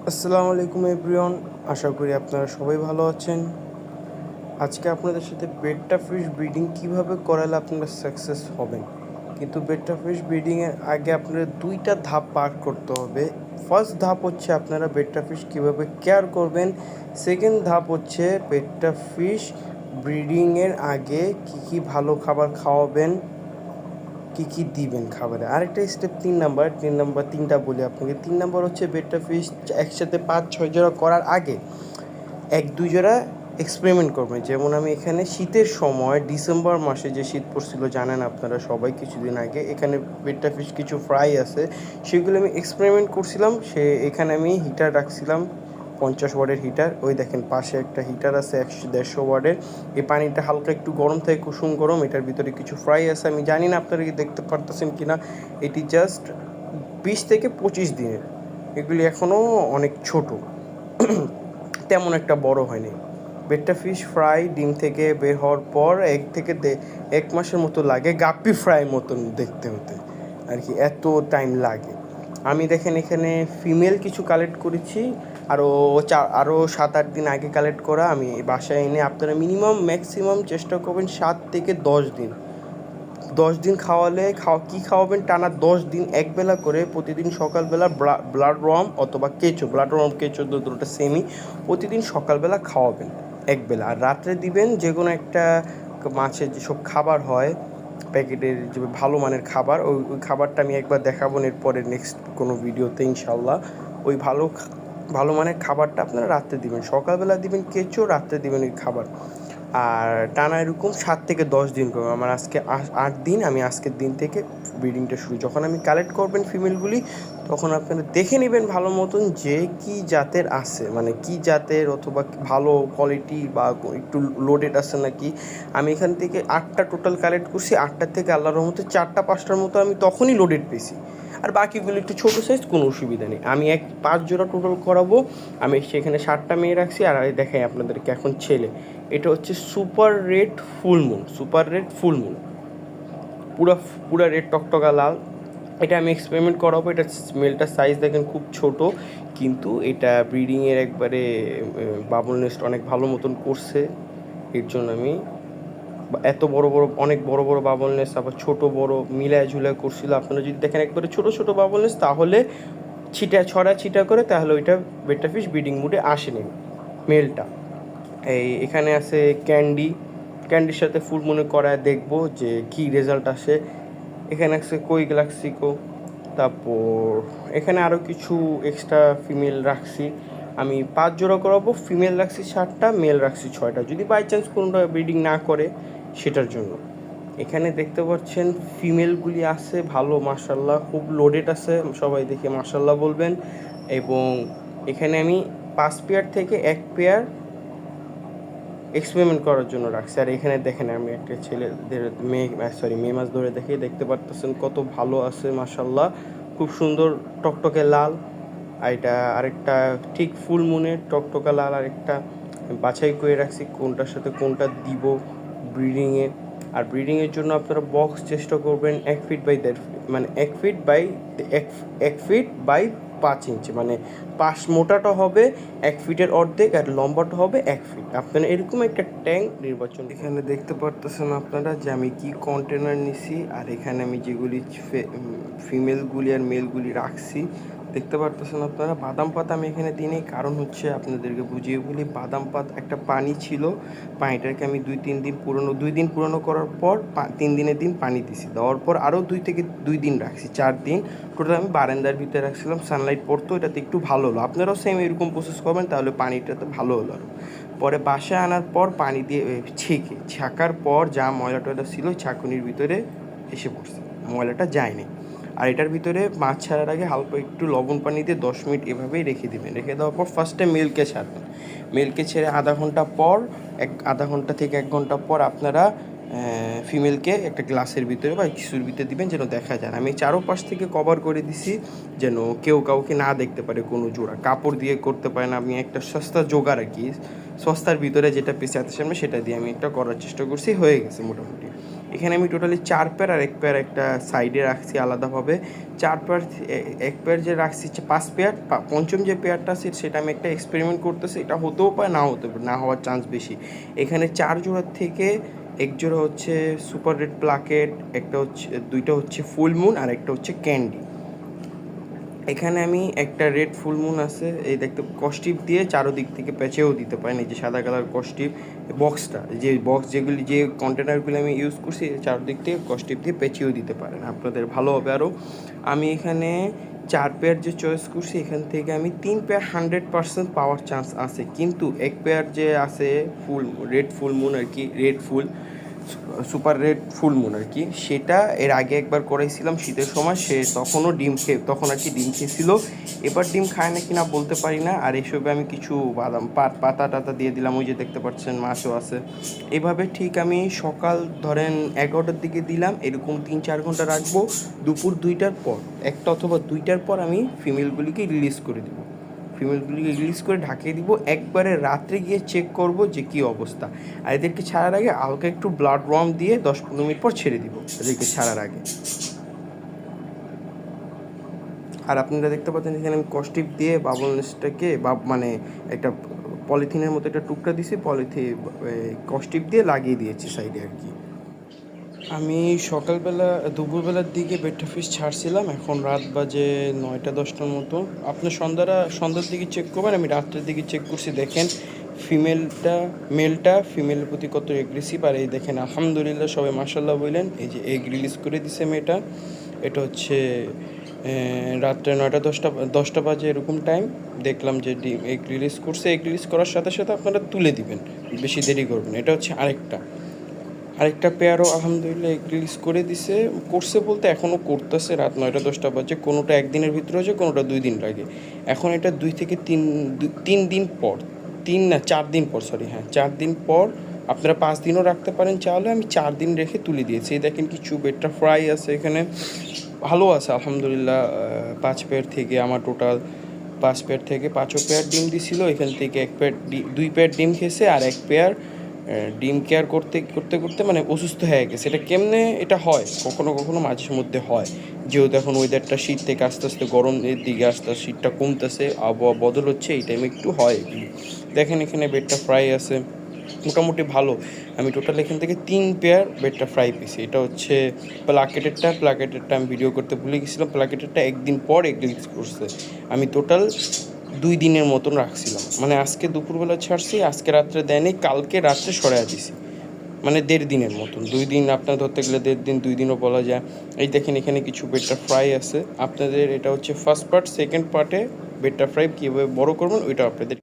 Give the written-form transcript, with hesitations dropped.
আসসালামু আলাইকুম এভরিওয়ান, আশা করি আপনারা সবাই ভালো আছেন। আজকে আপনাদের সাথে বেটা ফিশ ব্রিডিং কীভাবে করালে আপনারা সাকসেস হবেন। কিন্তু বেটা ফিশ ব্রিডিংয়ের আগে আপনাদের দুইটা ধাপ পার করতে হবে। ফার্স্ট ধাপ হচ্ছে আপনারা বেটা ফিশ কীভাবে কেয়ার করবেন। সেকেন্ড ধাপ হচ্ছে বেটা ফিশ ব্রিডিংয়ের আগে কী ভালো খাবার খাওয়াবেন, কী দিবেন খাবারে। আরেকটা স্টেপ তিনটা বলি আপনাকে। 3 নাম্বার হচ্ছে বেটা ফিশ একসাথে 5-6 জোড়া করার আগে 1-2 জোড়া এক্সপেরিমেন্ট করবেন। যেমন আমি এখানে শীতের সময় ডিসেম্বর মাসে যে শীত পড়ছিল জানেন আপনারা সবাই, কিছুদিন আগে এখানে বেটা ফিশ কিছু ফ্রাই আছে, সেগুলো আমি এক্সপেরিমেন্ট করছিলাম। এখানে আমি হিটার রাখছিলাম 50 ওয়াটের হিটার। ওই দেখেন পাশে একটা হিটার আছে 150 ওয়াটের। এই পানিটা হালকা একটু গরম থাকে, কুসুম গরম। এটার ভিতরে কিছু ফ্রাই আছে, আমি জানি না আপনারা কি দেখতে পারতেছেন কিনা। এটি জাস্ট 20 থেকে 25 দিনের, এগুলি এখনও অনেক ছোট, তেমন একটা বড় হয়নি। বেটা ফিশ ফ্রাই ডিম থেকে বের হওয়ার পর 1 মাসের মতো লাগে গাপ্পি ফ্রাই মতন দেখতে হতে আর কি, এত টাইম লাগে। আমি দেখেন এখানে ফিমেল কিছু কালেক্ট করেছি, আরও 7-8 দিন আগে কালেক্ট করা। আমি বাসায় এনে আপনারা ম্যাক্সিমাম চেষ্টা করবেন 7 থেকে 10 দিন। 10 দিন কী খাওয়াবেন টানা 10 দিন একবেলা করে, প্রতিদিন সকালবেলা ব্লাড ওয়ার্ম অথবা কেঁচো, ব্লাড ওয়ার্ম কেঁচো দুটোটা সেমই, প্রতিদিন সকালবেলা খাওয়াবেন একবেলা। আর রাত্রে দিবেন যে কোনো একটা মাছের যেসব খাবার হয় প্যাকেটের, যে ভালো মানের খাবার, ওই খাবারটা আমি একবার দেখাবো এরপরে নেক্সট কোনো ভিডিওতে ইনশাল্লাহ। ওই ভালো মানের খাবারটা আপনারা রাত্রে দিবেন, সকালবেলা দিবেন কেঁচো, রাত্রে দিবেন ওই খাবার। আর টানা এরকম 7 থেকে 10 দিন করবো। আমার আজকে 8 দিন, আমি আজকের দিন থেকে ব্রিডিংটা শুরু। যখন আমি কালেক্ট করবেন ফিমেলগুলি, তখন আপনারা দেখে নেবেন ভালো মতন যে কী জাতের আছে, মানে কী জাতের অথবা ভালো কোয়ালিটি বা একটু লোডেড আছে নাকি। আমি এখান থেকে 8টা টোটাল কালেক্ট করছি, 8টার থেকে আল্লাহর রহমতে 4-5টার মতো আমি তখনই লোডেড পেয়েছি। আর বাকিগুলো একটু ছোটো সাইজ, কোনো অসুবিধা নেই। আমি 5 জোড়া টোটাল করাবো। আমি সেখানে 7টা মেয়ে রাখছি। আর দেখাই আপনাদেরকে এখন ছেলে। এটা হচ্ছে সুপার রেড ফুল মুন, পুরা রেড টকটকা লাল। এটা আমি এক্সপেরিমেন্ট করাবো। এটা মেলটার সাইজ দেখেন খুব ছোট, কিন্তু এটা ব্রিডিংয়ের একবারে বাবল নেস্ট অনেক ভালো মতন করছে। এর জন্য আমি এত অনেক বড় বাবল নেস্ট, আবার ছোট বড় মিলায় ঝুলায় করছিল। আপনারা যদি দেখেন একবারে ছোট বাবল নেস্ট, তাহলে ছড়া করে, তাহলে ওইটা বেটা ফিশ ব্রিডিং মুডে আসেনি মেলটা। এখানে আছে ক্যান্ডির সাথে ফুল মনে করায় দেখবো যে কী রেজাল্ট আসে। এখানে আছে কই গ্যালাক্সিকো। তারপর এখানে আরও কিছু এক্সট্রা ফিমেল রাখছি। আমি 5 জোড়া করাবো, ফিমেল রাখছি 7টা, মেল রাখছি 6টা, যদি বাই চান্স কোনোটা ব্রিডিং না করে সেটার জন্য। এখানে দেখতে পাচ্ছেন ফিমেলগুলি আছে ভালো, মাশাল্লাহ খুব লোডেড আছে, সবাই দেখে মাশাল্লাহ বলবেন। এবং এখানে আমি 5 পেয়ার থেকে 1 পেয়ার এক্সপেরিমেন্ট করার জন্য রাখছি। আর এখানে দেখেন আমি একটা মেয়ে মাছ ধরে দেখতে পারতেছেন কত ভালো আছে মাশাল্লাহ, খুব সুন্দর টকটকে লাল। আর এটা আরেকটা ঠিক ফুল মুনের টকটকা লাল, আরেকটা বাছাই করে রাখছি কোনটার সাথে কোনটা দিব ব্রিডিংয়ে। আর ব্রিডিংয়ের জন্য আপনারা বক্স চেষ্টা করবেন 1 ফিট বাই 1.5 ফিট, মানে 1 ফিট বাই 5 ইঞ্চি, মানে মোটাটা হবে 1 ফিটের অর্ধেক আর লম্বাটা হবে 1 ফিট। আপনারা এরকম একটা ট্যাঙ্ক নির্বাচন। এখানে দেখতে পারতেছেন আপনারা যে আমি কি কন্টেনার নিছি, আর এখানে আমি যেগুলি ফিমেলগুলি আর মেলগুলি রাখছি দেখতে পারতেছেন আপনারা। বাদাম পাতা আমি এখানে দিই, কারণ হচ্ছে আপনাদেরকে বুঝিয়ে বলি, বাদাম পাতা একটা পানি ছিল, পানিটাকে আমি 2 দিন পুরনো করার পর 3 দিনের দিন পানি দিছি, দেওয়ার পর আরও 2 দিন রাখছি, 4 দিন টোটাল আমি বারান্দার ভিতরে রাখছিলাম। সানলাইট পড়তো, এটাতে একটু ভালো হলো। আপনারাও সেম এরকম প্রসেস করবেন, তাহলে পানিটাতে ভালো হলো। পরে বাসায় আনার পর পানি দিয়ে ছাকার পর যা ময়লা টয়লা ছিল ছাঁকুনির ভিতরে এসে পড়ছে, ময়লাটা যায়নি। আর এটার ভিতরে মাছ ছাড়ার আগে হালকা একটু লবণ পানি দিয়ে 10 মিনিট এভাবেই রেখে দেবেন। রেখে দেওয়ার পর ফার্স্টে মেলকে ছাড়বেন। মেলকে ছেড়ে আধা ঘন্টা থেকে 1 ঘন্টা পর আপনারা ফিমেলকে একটা গ্লাসের ভিতরে বা কিছুর ভিতরে দিবেন, যেন দেখা যায়। আমি চারোপাশ থেকে কভার করে দিছি, যেন কেউ কাউকে না দেখতে পারে। কোনো জোড়া কাপড় দিয়ে করতে পারে না, আমি একটা সস্তা জোগাড় আর কি, সস্তার ভিতরে যেটা পেঁচাতে সামনে সেটা দিয়ে আমি একটা করার চেষ্টা করছি, হয়ে গেছে মোটামুটি। এখানে আমি টোটালি 4 পেয়ার আর 1 পেয়ার একটা সাইডে রাখছি আলাদাভাবে। 4 পেয়ার 1 পেয়ার যে রাখছি 5 পেয়ার, পঞ্চম যে পেয়ারটা আছে সেটা আমি একটা এক্সপেরিমেন্ট করতেছি। এটা হতেও পারে, নাও হতে পারে, না হওয়ার চান্স বেশি। এখানে 4 জোড়ার থেকে 1 জোড়া হচ্ছে সুপার রেড প্লাকেট, একটা হচ্ছে, 2টা হচ্ছে ফুল মুন আর একটা হচ্ছে ক্যান্ডি। এখানে আমি একটা রেড ফুল মুন আছে, এই দেখতে কস্টিপ দিয়ে চারোদিক থেকে পেঁচেও দিতে পারেন। এই যে সাদা কালার কস্টিপ বক্সটা, যে বক্স যেগুলি যে কন্টেনারগুলি আমি ইউজ করছি, চারদিক থেকে কস্টিপ দিয়ে পেঁচেও দিতে পারেন, আপনাদের ভালো হবে আরও। আমি এখানে 4 পেয়ার যে চয়েস করছি, এখান থেকে আমি 3 পেয়ার 100% পাওয়ার চান্স আছে, কিন্তু 1 পেয়ার যে আছে ফুল রেড ফুল মুন আর কি, red full super red full moon আর কি, সেটা এর আগে একবার করাইছিলাম শীতের সময়, সে তখনও তখন আর কি ডিম খেয়েছিল। এবার ডিম খায় না কিনা বলতে পারি না। আর এসবে আমি কিছু বাদাম পাতা টাতা দিয়ে দিলাম, ওই যে দেখতে পাচ্ছেন মাছও আছে। এভাবে ঠিক আমি সকাল ধরেন 11টার দিকে দিলাম, এরকম 3-4 ঘন্টা রাখবো। দুপুর 2টার পর, 1টা অথবা 2টার পর আমি ফিমেলগুলিকে রিলিজ করে দেবো। ফিমেলগুলিকে রিলিজ করে ঢাকিয়ে দিব। একবারে রাত্রে গিয়ে চেক করব যে কী অবস্থা। আর এদেরকে ছাড়ার আগে হালকা একটু ব্লাড ওয়ার্ম দিয়ে 10-15 মিনিট পর ছেড়ে দিব এদেরকে ছাড়ার আগে। আর আপনারা দেখতে পাচ্ছেন এখানে আমি কস্টিপ দিয়ে বাবল নেস্টটাকে মানে একটা পলিথিনের মতো একটা টুকরা দিছি, কস্টিপ দিয়ে লাগিয়ে দিয়েছি সাইডে আর কি। আমি সকালবেলা দুপুরবেলার দিকে বেডটা ফিশ ছাড়ছিলাম, এখন রাত বাজে 9টা-10টার মতো। আপনার সন্ধ্যার দিকে চেক করবেন, আমি রাত্রের দিকে চেক করছি। দেখেন মেলটা ফিমেলের প্রতি কত এগ্রেসিভ। আর এই দেখেন আলহামদুলিল্লাহ, সবাই মাশাল্লাহ বললেন। এই যে এগ রিলিজ করে দিছে মেয়েটা। এটা হচ্ছে রাত্রে 9টা-10টা বাজে এরকম টাইম দেখলাম যে ডিম এগ রিলিজ করছে। এগ রিলিজ করার সাথে সাথে আপনারা তুলে দিবেন, বেশি দেরি করবেন। এটা হচ্ছে আরেকটা পেয়ারও আলহামদুলিল্লাহ এগ রিলিজ করছে বলতে এখনও করতেছে। রাত 9টা-10টা বাজে, কোনোটা একদিনের ভিতরে হচ্ছে, কোনোটা 2 দিন লাগে। এখন এটা 2 থেকে 3 দিন পর, 4 দিন পর, 4 দিন পর। আপনারা 5 দিনও রাখতে পারেন চাইলে, আমি 4 দিন রেখে তুলে দিয়েছি। দেখেন কিছু বেডটা ফ্রাই আছে এখানে, ভালো আছে আলহামদুলিল্লাহ। 5 পেয়ার থেকে আমার টোটাল 5 পেয়ার থেকে 5ও পেয়ার ডিম দিছিল। এখান থেকে 2 পেয়ার ডিম খেয়েছে, আর 1 পেয়ার ডিম কেয়ার করতে করতে মানে অসুস্থ হয়ে গেছে। এটা কেমনে এটা হয়, কখনো মাঝে মধ্যে হয়, যেহেতু এখন ওয়েদারটা শীত থেকে আস্তে আস্তে গরমের দিকে শীতটা কমতেছে, আবহাওয়া বদল হচ্ছে, এই টাইমে একটু হয় এগুলি। দেখেন এখানে বেডটা ফ্রাই আছে মোটামুটি ভালো। আমি টোটাল এখান থেকে 3 পেয়ার বেডটা ফ্রাই পেয়েছি। এটা হচ্ছে প্লাকেটেরটা আমি ভিডিও করতে ভুলে গেছিলাম। প্লাকেটেরটা একদিন পর রিলিজ করছে। আমি টোটাল 2 দিনের মতন রাখছিলাম, মানে আজকে দুপুরবেলা ছাড়ছি, আজকে রাত্রে দেয়নি, কালকে রাত্রে সরাইয়া দিছি, মানে 1.5 দিনের মতন। 2 দিন আপনার ধরতে গেলে 1.5 দিন, 2 দিনও বলা যায়। এই দেখেন এখানে কিছু বেডটা ফ্রাই আছে আপনাদের। এটা হচ্ছে ফার্স্ট পার্ট। সেকেন্ড পার্টে বেডটা ফ্রাই কীভাবে বড় করবেন ওইটা আপনাদের